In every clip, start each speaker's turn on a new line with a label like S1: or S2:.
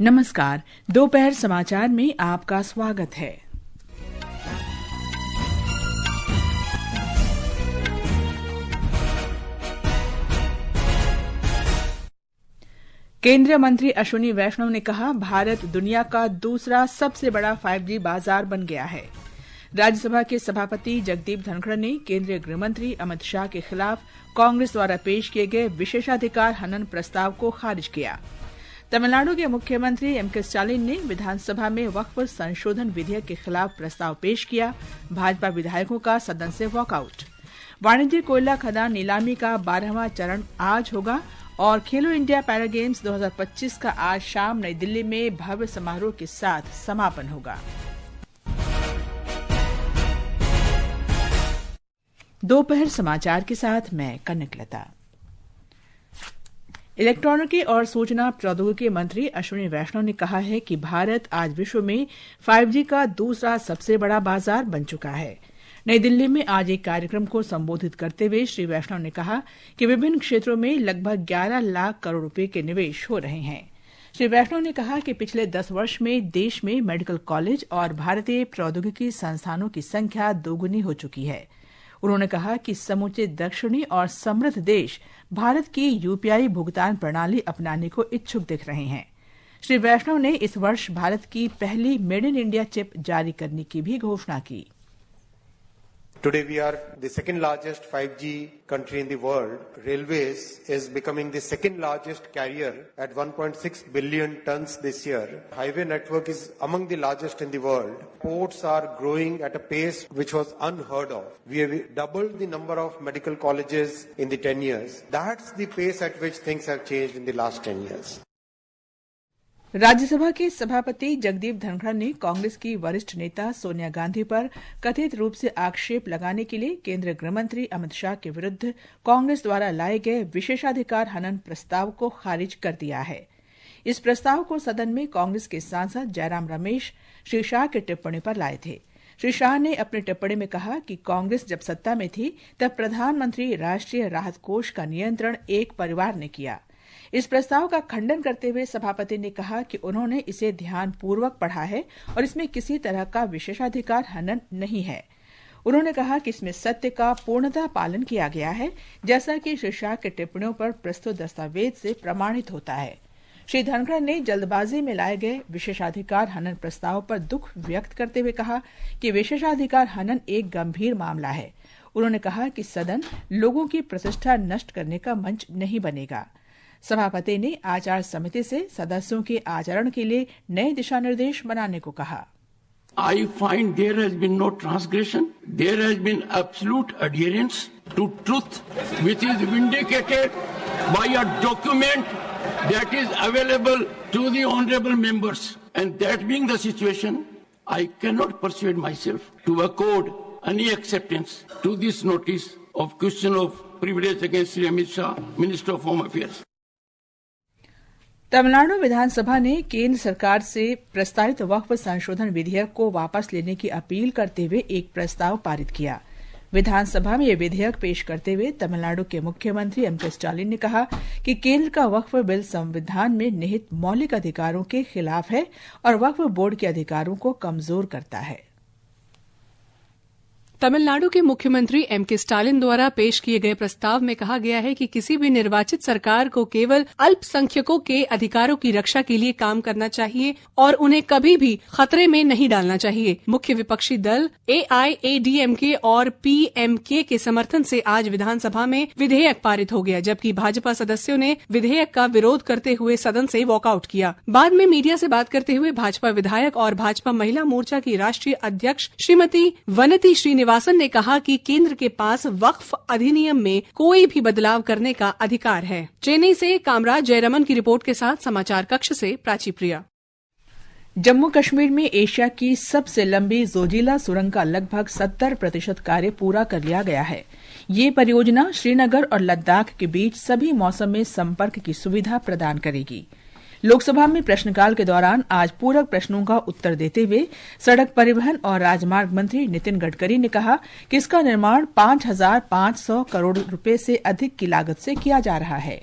S1: नमस्कार। दोपहर समाचार में आपका स्वागत है। केंद्रीय मंत्री अश्विनी वैष्णव ने कहा, भारत दुनिया का दूसरा सबसे बड़ा 5G बाजार बन गया है। राज्यसभा के सभापति जगदीप धनखड़ ने केंद्रीय गृह मंत्री अमित शाह के खिलाफ कांग्रेस द्वारा पेश किए गए विशेषाधिकार हनन प्रस्ताव को खारिज किया। तमिलनाडु के मुख्यमंत्री एम.के. स्टालिन ने विधानसभा में वक्फ संशोधन विधेयक के खिलाफ प्रस्ताव पेश किया। भाजपा विधायकों का सदन से वॉकआउट। वाणिज्यिक कोयला खदान नीलामी का 12वां चरण आज होगा और खेलो इंडिया पैरा गेम्स 2025 का आज शाम नई दिल्ली में भव्य समारोह के साथ समापन होगा। दोपहर समाचार के साथ मैं कनकलता। इलेक्ट्रॉनिकी और सूचना प्रौद्योगिकी मंत्री अश्विनी वैष्णव ने कहा है कि भारत आज विश्व में 5G का दूसरा सबसे बड़ा बाजार बन चुका है। नई दिल्ली में आज एक कार्यक्रम को संबोधित करते हुए श्री वैष्णव ने कहा कि विभिन्न क्षेत्रों में लगभग 11 लाख करोड़ रुपए के निवेश हो रहे हैं। श्री वैष्णव ने कहा कि पिछले 10 वर्ष में देश में मेडिकल कॉलेज और भारतीय प्रौद्योगिकी संस्थानों की संख्या दोगुनी हो चुकी है। उन्होंने कहा कि समूचे दक्षिणी और समृद्ध देश भारत की यूपीआई भुगतान प्रणाली अपनाने को इच्छुक दिख रहे हैं। श्री वैष्णव ने इस वर्ष भारत की पहली मेड इन इंडिया चिप जारी करने की भी घोषणा की।
S2: Today we are the second largest 5G country in the world. Railways is becoming the second largest carrier at 1.6 billion tons this year. Highway network is among the largest in the world. Ports are growing at a pace which was unheard of. We have doubled the number of medical colleges in the 10 years. That's the pace at which things have changed in the last 10 years.
S1: Rajya Sabha के सभापति जगदीप धनखड़ ने कांग्रेस की वरिष्ठ नेता सोनिया गांधी पर कथित रूप से आक्षेप लगाने के लिए केंद्रीय गृह मंत्री अमित शाह के विरुद्ध कांग्रेस द्वारा लाए गए विशेषाधिकार हनन प्रस्ताव को खारिज कर दिया है। इस प्रस्ताव को सदन में कांग्रेस के सांसद जयराम रमेश श्री शाह की टिप्पणी पर लाए थे। श्री शाह ने अपनी टिप्पणी में कहा कि कांग्रेस जब सत्ता में थी तब प्रधानमंत्री राष्ट्रीय राहत कोष का नियंत्रण एक परिवार ने किया। इस प्रस्ताव का खंडन करते हुए सभापति ने कहा कि उन्होंने इसे ध्यानपूर्वक पढ़ा है और इसमें किसी तरह का विशेषाधिकार हनन नहीं है। उन्होंने कहा कि इसमें सत्य का पूर्णतः पालन किया गया है, जैसा कि श्री शाह के टिप्पणियों पर प्रस्तुत दस्तावेज से प्रमाणित होता है। श्री धनखड़ ने जल्दबाजी में लाए गए विशेषाधिकार हनन प्रस्ताव पर दुख व्यक्त करते हुए कहा कि विशेषाधिकार हनन एक गंभीर मामला है। उन्होंने कहा कि सदन लोगों की प्रतिष्ठा नष्ट करने का मंच नहीं बनेगा। सभापति ने आचार समिति से सदस्यों के आचरण के लिए नए दिशा निर्देश बनाने को कहा।
S3: I find there has been no transgression. There has been absolute adherence to truth, which is vindicated by a document that is available to the honorable members. And that being the situation, I cannot persuade myself to accord any acceptance to this notice of question of privilege against Sri Amit Shah, Minister of Home Affairs.
S1: Tamil Nadu विधानसभा ने केंद्र सरकार से प्रस्तावित वक्फ संशोधन विधेयक को वापस लेने की अपील करते हुए एक प्रस्ताव पारित किया। विधानसभा में यह विधेयक पेश करते हुए तमिलनाडु के मुख्यमंत्री एम.के. स्टालिन ने कहा कि केंद्र का वक्फ बिल संविधान में निहित मौलिक अधिकारों के खिलाफ है और वक्फ बोर्ड के अधिकारों को कमजोर करता है।
S4: तमिलनाडु के मुख्यमंत्री एम.के. स्टालिन द्वारा पेश किए गए प्रस्ताव में कहा गया है कि किसी भी निर्वाचित सरकार को केवल अल्पसंख्यकों के अधिकारों की रक्षा के लिए काम करना चाहिए और उन्हें कभी भी खतरे में नहीं डालना चाहिए। मुख्य विपक्षी दल AIADMK और PMK के समर्थन से आज विधानसभा में विधेयक पारित हो गया, जबकि भाजपा सदस्यों ने विधेयक का विरोध करते हुए सदन से वॉकआउट किया। बाद में मीडिया से बात करते हुए भाजपा विधायक और भाजपा महिला मोर्चा की राष्ट्रीय अध्यक्ष श्रीमती वनती श्रीनिवासन ने कहा कि केंद्र के पास वक्फ अधिनियम में कोई भी बदलाव करने का अधिकार है। चेन्नई से कामराज जयरमन की रिपोर्ट के साथ समाचार कक्ष से प्राची प्रिया।
S1: जम्मू कश्मीर में एशिया की सबसे लंबी जोजिला सुरंग का लगभग 70% कार्य पूरा कर लिया गया है। ये परियोजना श्रीनगर और लद्दाख के बीच सभी मौसम में संपर्क की सुविधा प्रदान करेगी। लोकसभा में प्रश्नकाल के दौरान आज पूरक प्रश्नों का उत्तर देते हुए सड़क परिवहन और राजमार्ग मंत्री नितिन गडकरी ने कहा कि इसका निर्माण 5,500 करोड़ रुपए से अधिक की लागत से किया जा रहा है।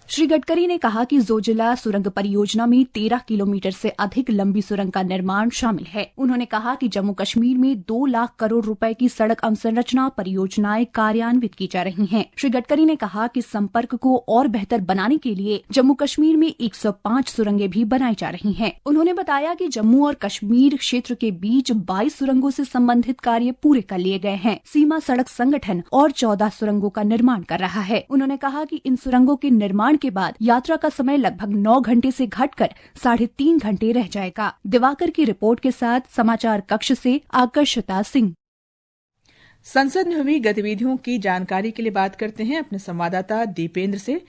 S5: श्री गडकरी ने कहा कि जोजिला सुरंग परियोजना में 13 किलोमीटर से अधिक लंबी सुरंग का निर्माण शामिल है। उन्होंने कहा कि जम्मू कश्मीर में 2 लाख करोड़ रुपए की सड़क अवसंरचना परियोजनाएं कार्यान्वित की जा रही हैं। श्री गडकरी ने कहा कि संपर्क को और बेहतर बनाने के लिए जम्मू कश्मीर में 105 सुरंगें भी बनाई जा रही हैं। उन्होंने बताया कि जम्मू और कश्मीर क्षेत्र के बीच 22 सुरंगों से संबंधित कार्य पूरे कर लिए गए हैं। सीमा सड़क संगठन और 14 सुरंगों का निर्माण कर रहा है। उन्होंने कहा कि इन सुरंगों के निर्माण के बाद यात्रा का समय लगभग 9 घंटे से घटकर 3.5 घंटे रह जाएगा। दिवाकर की रिपोर्ट के साथ समाचार कक्ष से आकर्षिता सिंह।
S1: संसद में हुई गतिविधियों की जानकारी के लिए बात करते हैं अपने संवाददाता दीपेंद्र से।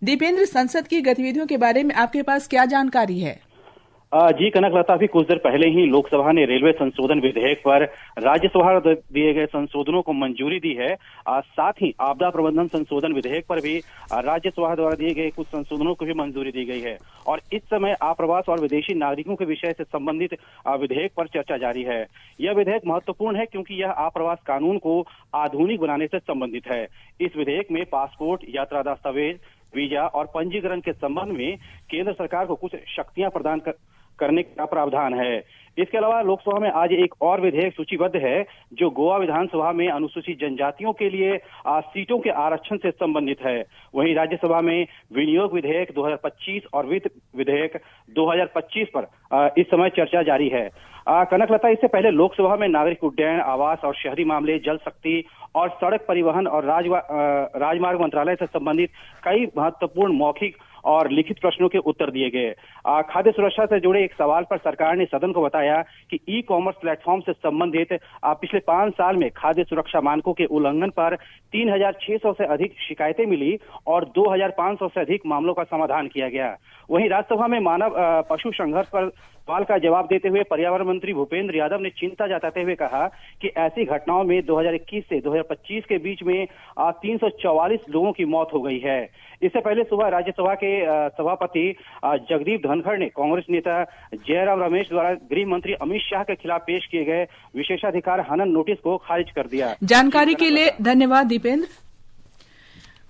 S1: दीपेंद्र, संसद की गतिविधियों के बारे में आपके पास क्या जानकारी है?
S6: जी कनकलता, भी कुछ देर पहले ही लोकसभा ने रेलवे संशोधन विधेयक पर राज्यसभा दिए गए संशोधनों को मंजूरी दी है। साथ ही आपदा प्रबंधन संशोधन विधेयक पर भी राज्यसभा द्वारा दिए गए कुछ संशोधनों को भी मंजूरी दी गई है। और इस समय आप्रवास और विदेशी नागरिकों के विषय से संबंधित विधेयक पर चर्चा जारी है। यह विधेयक महत्वपूर्ण है क्योंकि यह आप्रवास कानून को आधुनिक बनाने से संबंधित है। इस विधेयक में पासपोर्ट, यात्रा दस्तावेज, वीजा और पंजीकरण के संबंध में केंद्र सरकार को कुछ शक्तियां प्रदान करने का प्रावधान है। इसके अलावा लोकसभा में आज एक और विधेयक सूचीबद्ध है जो गोवा विधानसभा में अनुसूचित जनजातियों के लिए सीटों के आरक्षण से संबंधित है। वहीं राज्यसभा में विनियोग विधेयक 2025 और वित्त विधेयक 2025 पर इस समय चर्चा जारी है। कनकलता, इससे पहले लोकसभा में नागरिक उड्डयन, आवास और शहरी मामले, जल शक्ति और सड़क परिवहन और राजमार्ग मंत्रालय से संबंधित कई महत्वपूर्ण मौखिक और लिखित प्रश्नों के उत्तर दिए गए। खाद्य सुरक्षा से जुड़े एक सवाल पर सरकार ने सदन को बताया कि ई कॉमर्स प्लेटफॉर्म से संबंधित पिछले 5 साल में खाद्य सुरक्षा मानकों के उल्लंघन पर 3600 से अधिक शिकायतें मिली और 2500 से अधिक मामलों का समाधान किया गया। वहीं राज्यसभा में मानव पशु संघर्ष पर सवाल का जवाब देते हुए पर्यावरण मंत्री भूपेंद्र यादव ने चिंता जताते हुए कहा कि ऐसी घटनाओं में 2021 से 2025 के बीच में 344 लोगों की मौत हो गई है। इससे पहले सुबह राज्यसभा के सभापति जगदीप धनखड़ ने कांग्रेस नेता जयराम रमेश द्वारा गृह मंत्री अमित शाह के खिलाफ पेश किए गए विशेषाधिकार हनन नोटिस को खारिज कर दिया।
S1: जानकारी के लिए धन्यवाद दीपेंद्र।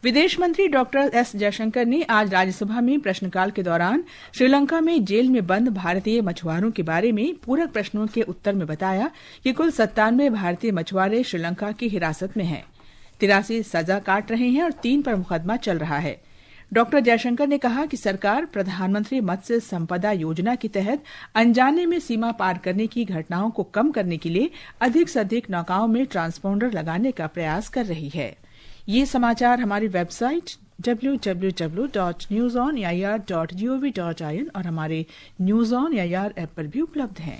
S1: विदेश मंत्री डॉक्टर एस जयशंकर ने आज राज्यसभा में प्रश्नकाल के दौरान श्रीलंका में जेल में बंद भारतीय मछुआरों के बारे में पूरक प्रश्नों के उत्तर में बताया कि कुल 97 भारतीय मछुआरे श्रीलंका की हिरासत में हैं। 83 सजा काट रहे हैं और 3 पर मुकदमा चल रहा है। डॉक्टर जयशंकर ने कहा कि सरकार प्रधानमंत्री मत्स्य संपदा योजना के तहत अनजाने में सीमा पार करने की घटनाओं को कम करने के लिए अधिक से अधिक नौकाओं में ट्रांसपोंडर लगाने का प्रयास कर रही है। ये समाचार हमारी वेबसाइट www.newsonair.gov.in और हमारे न्यूज ऑन एआईआर ऐप पर भी उपलब्ध हैं।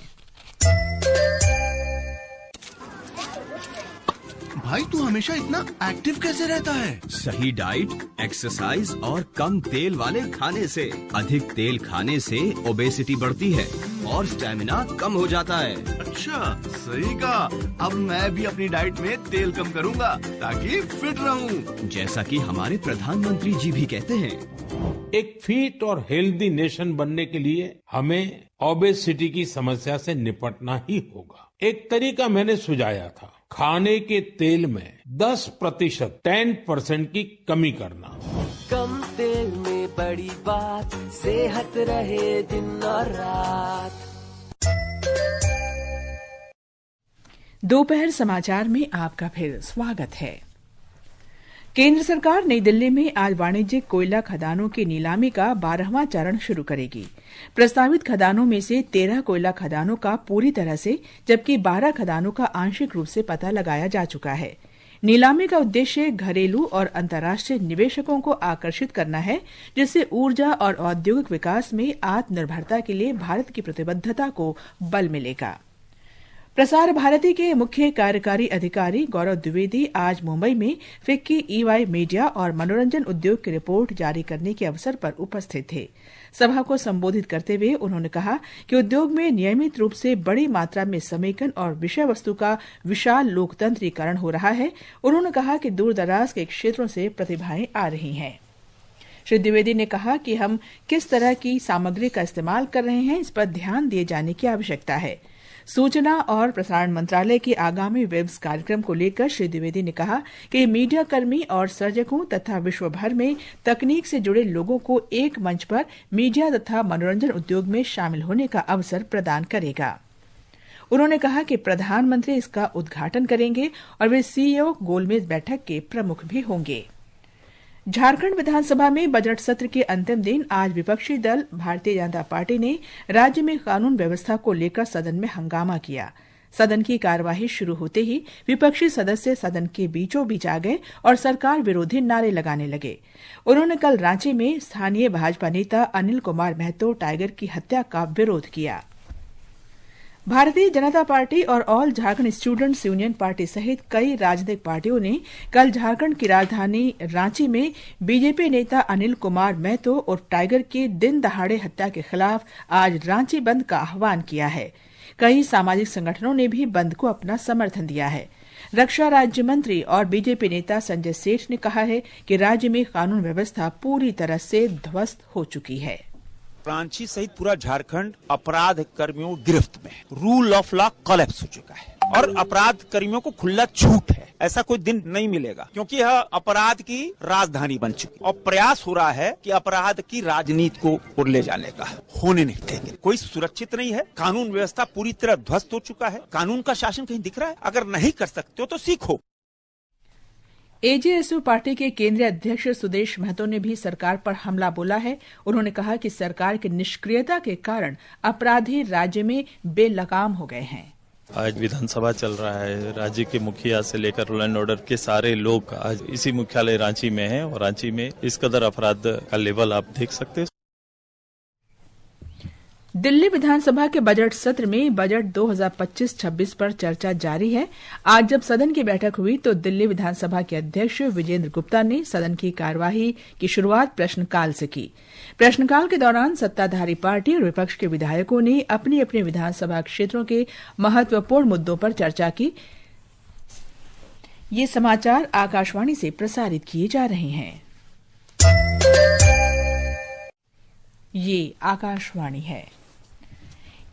S7: भाई तू हमेशा इतना एक्टिव कैसे रहता है?
S8: सही डाइट, एक्सरसाइज और कम तेल वाले खाने से। अधिक तेल खाने से ओबेसिटी बढ़ती है और स्टैमिना कम हो जाता है।
S7: अच्छा, सही कहा। अब मैं भी अपनी डाइट में तेल कम करूंगा ताकि फिट रहूं।
S8: जैसा कि हमारे प्रधानमंत्री जी भी कहते हैं,
S9: एक फिट और हेल्दी नेशन बनने के लिए हमें ओबेसिटी की समस्या से निपटना ही होगा। एक तरीका मैंने सुझाया था, खाने के तेल में 10% की कमी करना।
S10: कम तेल में बड़ी बात, सेहत रहे दिन और रात।
S1: दोपहर समाचार में आपका फिर स्वागत है। केंद्र सरकार नई दिल्ली में आज वाणिज्यिक कोयला खदानों की नीलामी का 12वां चरण शुरू करेगी। प्रस्तावित खदानों में से 13 कोयला खदानों का पूरी तरह से जबकि 12 खदानों का आंशिक रूप से पता लगाया जा चुका है। नीलामी का उद्देश्य घरेलू और अंतर्राष्ट्रीय निवेशकों को आकर्षित करना है, जिससे ऊर्जा और औद्योगिक विकास में आत्मनिर्भरता के लिए भारत की प्रतिबद्धता को बल मिलेगा। प्रसार भारती के मुख्य कार्यकारी अधिकारी गौरव द्विवेदी आज मुंबई में फिक्की, ईवाई मीडिया और मनोरंजन उद्योग की रिपोर्ट जारी करने के अवसर पर उपस्थित थे। सभा को संबोधित करते हुए उन्होंने कहा कि उद्योग में नियमित रूप से बड़ी मात्रा में समेकन और विषय वस्तु का विशाल लोकतंत्रीकरण हो रहा है। उन्होंने कहा कि दूरदराज के क्षेत्रों से प्रतिभाएं आ रही हैं। श्री द्विवेदी ने कहा कि हम किस तरह की सामग्री का इस्तेमाल कर रहे हैं, इस पर ध्यान दिए जाने की आवश्यकता है। सूचना और प्रसारण मंत्रालय के आगामी वेब्स कार्यक्रम को लेकर श्री द्विवेदी ने कहा कि मीडिया कर्मी और सर्जकों तथा विश्व भर में तकनीक से जुड़े लोगों को एक मंच पर मीडिया तथा मनोरंजन उद्योग में शामिल होने का अवसर प्रदान करेगा। उन्होंने कहा कि प्रधानमंत्री इसका उद्घाटन करेंगे और वे सीईओ गोलमेज बैठक के प्रमुख भी होंगे। झारखंड विधानसभा में बजट सत्र के अंतिम दिन आज विपक्षी दल भारतीय जनता पार्टी ने राज्य में कानून व्यवस्था को लेकर सदन में हंगामा किया। सदन की कार्यवाही शुरू होते ही विपक्षी सदस्य सदन के बीचों बीच आ गए और सरकार विरोधी नारे लगाने लगे। उन्होंने कल रांची में स्थानीय भाजपा नेता अनिल कुमार महतो टाइगर की हत्या का विरोध किया। भारतीय जनता पार्टी और all Jharkhand students union party सहित कई राजनीतिक पार्टियों ने कल झारखंड की राजधानी रांची में बीजेपी नेता अनिल कुमार महतो और टाइगर की दिन दहाड़े हत्या के खिलाफ आज रांची बंद का आह्वान किया है। कई सामाजिक संगठनों ने भी बंद को अपना समर्थन दिया है। रक्षा राज्य मंत्री और बीजेपी नेता संजय सेठ ने कहा है कि राज्य में कानून व्यवस्था पूरी तरह से ध्वस्त हो चुकी है।
S11: रांची सहित पूरा झारखंड अपराध कर्मियों गिरफ्त में, रूल ऑफ लॉ कोलैप्स हो चुका है और अपराध कर्मियों को खुला छूट है। ऐसा कोई दिन नहीं मिलेगा क्योंकि यह अपराध की राजधानी बन चुकी और प्रयास हो रहा है कि अपराध की राजनीति को ओर ले जाने का। होने नहीं देंगे। कोई सुरक्षित नहीं है। कानून व्यवस्था पूरी तरह ध्वस्त हो चुका है। कानून का शासन कहीं दिख रहा है? अगर नहीं कर सकते हो तो सीखो।
S1: एजेएसयू पार्टी के केंद्रीय अध्यक्ष सुदेश महतो ने भी सरकार पर हमला बोला है। उन्होंने कहा कि सरकार की निष्क्रियता के कारण अपराधी राज्य में बेलगाम हो गए हैं।
S12: आज विधानसभा चल रहा है। राज्य के मुखिया से लेकर रूल एंड ऑर्डर के सारे लोग आज इसी मुख्यालय रांची में हैं और रांची में इस कदर अपराध का लेवल आप देख सकते हैं।
S1: दिल्ली विधानसभा के बजट सत्र में बजट 2025-26 पर चर्चा जारी है। आज जब सदन की बैठक हुई तो दिल्ली विधानसभा के अध्यक्ष विजेंद्र गुप्ता ने सदन की कार्यवाही की शुरुआत प्रश्नकाल से की। प्रश्नकाल के दौरान सत्ताधारी पार्टी और विपक्ष के विधायकों ने अपने अपने विधानसभा क्षेत्रों के महत्वपूर्ण मुद्दों पर चर्चा की। ये समाचार आकाशवाणी से प्रसारित किए जा रहे हैं। ये आकाशवाणी है।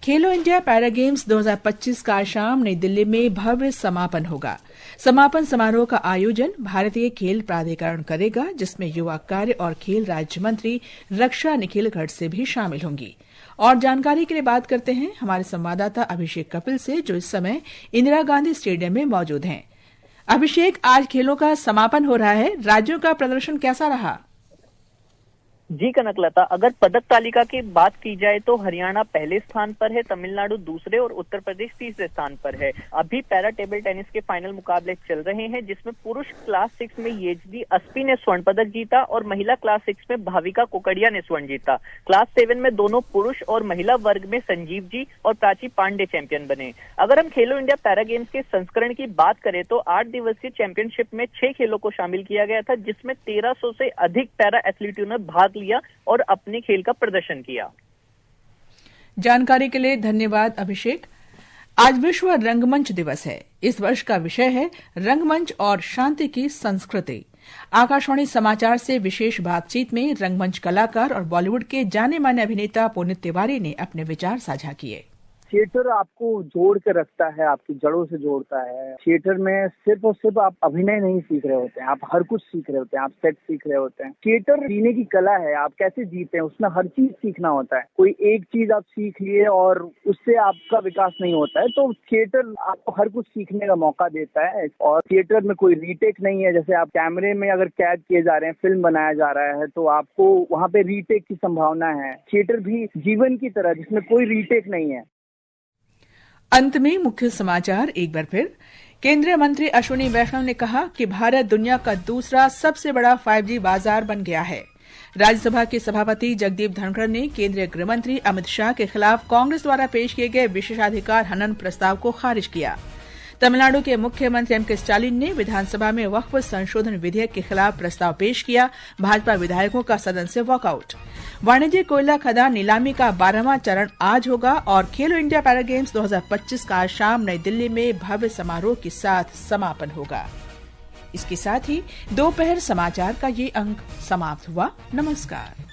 S1: खेलो इंडिया पैरा गेम्स 2025 का शाम नई दिल्ली में भव्य समापन होगा। समापन समारोह का आयोजन भारतीय खेल प्राधिकरण करेगा, जिसमें युवा कार्य और खेल राज्य मंत्री रक्षा निखिल खड़से भी शामिल होंगी। और जानकारी के लिए बात करते हैं हमारे संवाददाता अभिषेक कपिल से, जो इस समय इंदिरा गांधी स्टेडियम में मौजूद हैं। अभिषेक, आज खेलों का समापन हो रहा है। राज्यों का प्रदर्शन कैसा रहा?
S13: जी कनकलता, अगर पदक तालिका की बात की जाए तो हरियाणा पहले स्थान पर है, तमिलनाडु दूसरे और उत्तर प्रदेश तीसरे स्थान पर है। अभी पैरा टेबल टेनिस के फाइनल मुकाबले चल रहे हैं, जिसमें पुरुष क्लास 6 में येजदी अस्पी ने स्वर्ण पदक जीता और महिला क्लास 6 में भाविका कोकड़िया ने स्वर्ण जीता। क्लास 7 में दोनों पुरुष और महिला वर्ग में संजीव जी और प्राची पांडे चैंपियन बने। अगर हम खेलो इंडिया पैरा गेम्स के संस्करण की बात करें तो 8 दिवसीय चैंपियनशिप में 6 खेलों को शामिल किया गया था, जिसमें 1300 से अधिक पैरा एथलीटों ने भाग लिया और अपने खेल का प्रदर्शन किया।
S1: जानकारी के लिए धन्यवाद अभिषेक। आज विश्व रंगमंच दिवस है। इस वर्ष का विषय है रंगमंच और शांति की संस्कृति। आकाशवाणी समाचार से विशेष बातचीत में रंगमंच कलाकार और बॉलीवुड के जाने माने अभिनेता पुनीत तिवारी ने अपने विचार साझा किए।
S14: थिएटर आपको जोड़ के रखता है, आपकी जड़ों से जोड़ता है। थिएटर में सिर्फ और सिर्फ आप अभिनय नहीं सीख रहे होते हैं, आप हर कुछ सीख रहे होते हैं, आप सेट सीख रहे होते हैं। थिएटर जीने की कला है, आप कैसे जीते हैं उसमें हर चीज सीखना होता है। कोई एक चीज आप सीख लिए और उससे आपका विकास नहीं होता है, तो थिएटर आपको हर कुछ सीखने का मौका देता है। और थिएटर में कोई रीटेक नहीं है। जैसे आप कैमरे में अगर कैद किए जा रहे हैं, फिल्म बनाया जा रहा है, तो आपको वहाँ पे रीटेक की संभावना है। थिएटर भी जीवन की तरह जिसमें कोई रीटेक नहीं है।
S1: अंत में मुख्य समाचार एक बार फिर। केंद्रीय मंत्री अश्विनी वैष्णव ने कहा कि भारत दुनिया का दूसरा सबसे बड़ा 5G बाजार बन गया है। राज्यसभा के सभापति जगदीप धनखड़ ने केंद्रीय गृह मंत्री अमित शाह के खिलाफ कांग्रेस द्वारा पेश किए गए विशेषाधिकार हनन प्रस्ताव को खारिज किया। तमिलनाडु के मुख्यमंत्री एम के स्टालिन ने विधानसभा में वक्फ संशोधन विधेयक के खिलाफ प्रस्ताव पेश किया। भाजपा विधायकों का सदन से वॉकआउट। वाणिज्य कोयला खदान नीलामी का 12वां चरण आज होगा और खेलो इंडिया पैरा गेम्स 2025 का आज शाम नई दिल्ली में भव्य समारोह के साथ समापन होगा। इसके साथ ही दोपहर समाचार का ये अंक समाप्त हुआ। नमस्कार।